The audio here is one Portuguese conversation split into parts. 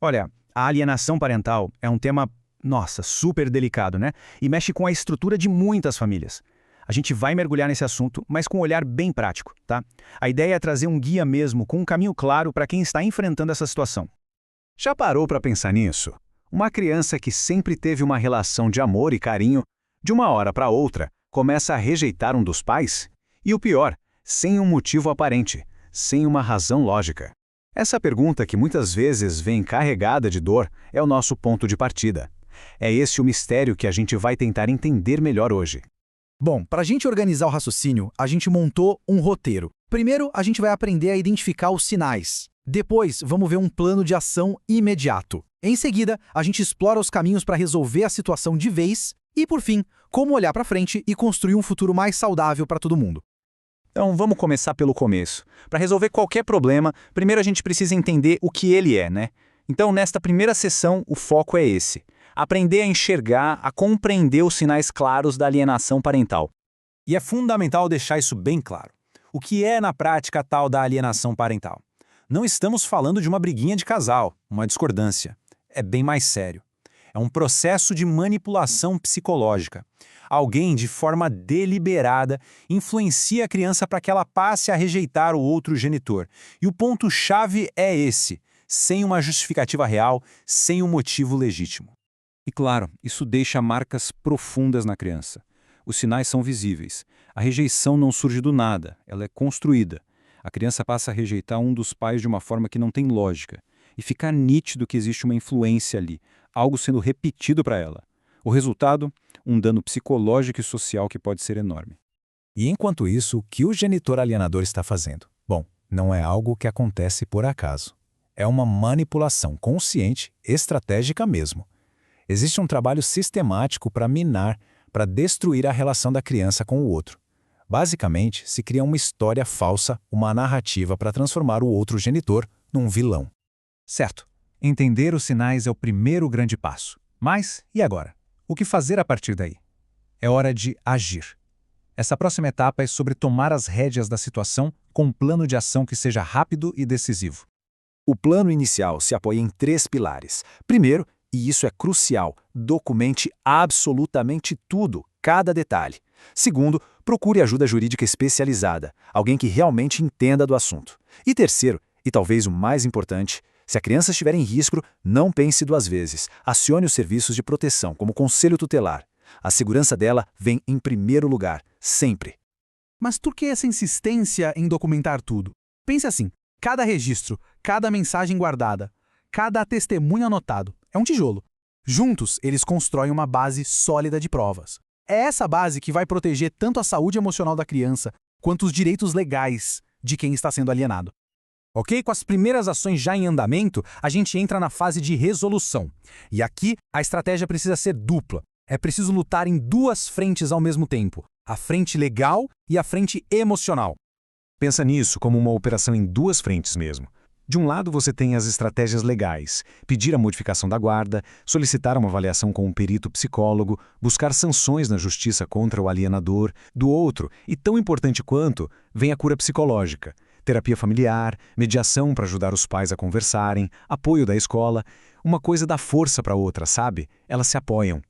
Olha, a alienação parental é um tema, nossa, super delicado, né? E mexe com a estrutura de muitas famílias. A gente vai mergulhar nesse assunto, mas com um olhar bem prático, tá? A ideia é trazer um guia mesmo, com um caminho claro para quem está enfrentando essa situação. Já parou para pensar nisso? Uma criança que sempre teve uma relação de amor e carinho, de uma hora para outra, começa a rejeitar um dos pais? E o pior, sem um motivo aparente, sem uma razão lógica. Essa pergunta, que muitas vezes vem carregada de dor, é o nosso ponto de partida. É esse o mistério que a gente vai tentar entender melhor hoje. Bom, para a gente organizar o raciocínio, a gente montou um roteiro. Primeiro, a gente vai aprender a identificar os sinais. Depois, vamos ver um plano de ação imediato. Em seguida, a gente explora os caminhos para resolver a situação de vez. E, por fim, como olhar para frente e construir um futuro mais saudável para todo mundo. Então vamos começar pelo começo. Para resolver qualquer problema, primeiro a gente precisa entender o que ele é, né? Então, nesta primeira sessão, o foco é esse. Aprender a enxergar, a compreender os sinais claros da alienação parental. E é fundamental deixar isso bem claro. O que é, na prática, a tal da alienação parental? Não estamos falando de uma briguinha de casal, uma discordância. É bem mais sério. É um processo de manipulação psicológica. Alguém, de forma deliberada, influencia a criança para que ela passe a rejeitar o outro genitor. E o ponto-chave é esse, sem uma justificativa real, sem um motivo legítimo. E claro, isso deixa marcas profundas na criança. Os sinais são visíveis. A rejeição não surge do nada, ela é construída. A criança passa a rejeitar um dos pais de uma forma que não tem lógica. E fica nítido que existe uma influência ali, algo sendo repetido para ela. O resultado, um dano psicológico e social que pode ser enorme. E enquanto isso, o que o genitor alienador está fazendo? Bom, não é algo que acontece por acaso. É uma manipulação consciente, estratégica mesmo. Existe um trabalho sistemático para minar, para destruir a relação da criança com o outro. Basicamente, se cria uma história falsa, uma narrativa para transformar o outro genitor num vilão. Certo. Entender os sinais é o primeiro grande passo. Mas, e agora? O que fazer a partir daí? É hora de agir. Essa próxima etapa é sobre tomar as rédeas da situação com um plano de ação que seja rápido e decisivo. O plano inicial se apoia em 3 pilares. Primeiro, e isso é crucial, documente absolutamente tudo, cada detalhe. Segundo, procure ajuda jurídica especializada, alguém que realmente entenda do assunto. E terceiro, e talvez o mais importante, se a criança estiver em risco, não pense 2 vezes. Acione os serviços de proteção, como conselho tutelar. A segurança dela vem em primeiro lugar, sempre. Mas por que essa insistência em documentar tudo? Pense assim, cada registro, cada mensagem guardada, cada testemunho anotado, é um tijolo. Juntos, eles constroem uma base sólida de provas. É essa base que vai proteger tanto a saúde emocional da criança, quanto os direitos legais de quem está sendo alienado. Ok? Com as primeiras ações já em andamento, a gente entra na fase de resolução. E aqui, a estratégia precisa ser dupla. É preciso lutar em 2 frentes ao mesmo tempo. A frente legal e a frente emocional. Pensa nisso como uma operação em 2 frentes mesmo. De um lado você tem as estratégias legais, pedir a modificação da guarda, solicitar uma avaliação com um perito psicólogo, buscar sanções na justiça contra o alienador. Do outro, e tão importante quanto, vem a cura psicológica. Terapia familiar, mediação para ajudar os pais a conversarem, apoio da escola. Uma coisa dá força para a outra, sabe? Elas se apoiam.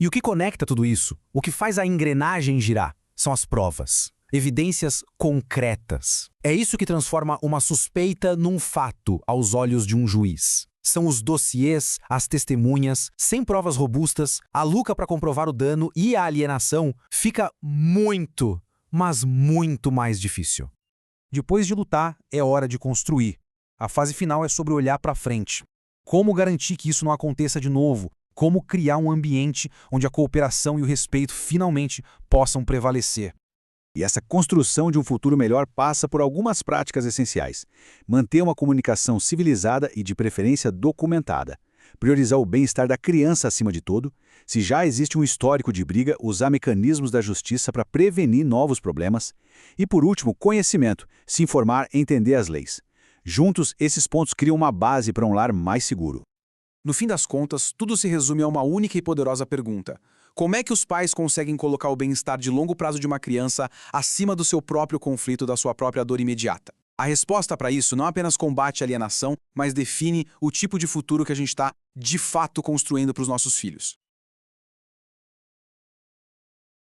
E o que conecta tudo isso? O que faz a engrenagem girar? São as provas. Evidências concretas. É isso que transforma uma suspeita num fato aos olhos de um juiz. São os dossiês, as testemunhas, sem provas robustas, a luta para comprovar o dano e a alienação fica muito, mas muito mais difícil. Depois de lutar, é hora de construir. A fase final é sobre olhar para frente. Como garantir que isso não aconteça de novo? Como criar um ambiente onde a cooperação e o respeito finalmente possam prevalecer? E essa construção de um futuro melhor passa por algumas práticas essenciais. Manter uma comunicação civilizada e, de preferência, documentada. Priorizar o bem-estar da criança acima de tudo. Se já existe um histórico de briga, usar mecanismos da justiça para prevenir novos problemas. E, por último, conhecimento. Se informar e entender as leis. Juntos, esses pontos criam uma base para um lar mais seguro. No fim das contas, tudo se resume a uma única e poderosa pergunta. Como é que os pais conseguem colocar o bem-estar de longo prazo de uma criança acima do seu próprio conflito, da sua própria dor imediata? A resposta para isso não apenas combate a alienação, mas define o tipo de futuro que a gente está, de fato, construindo para os nossos filhos.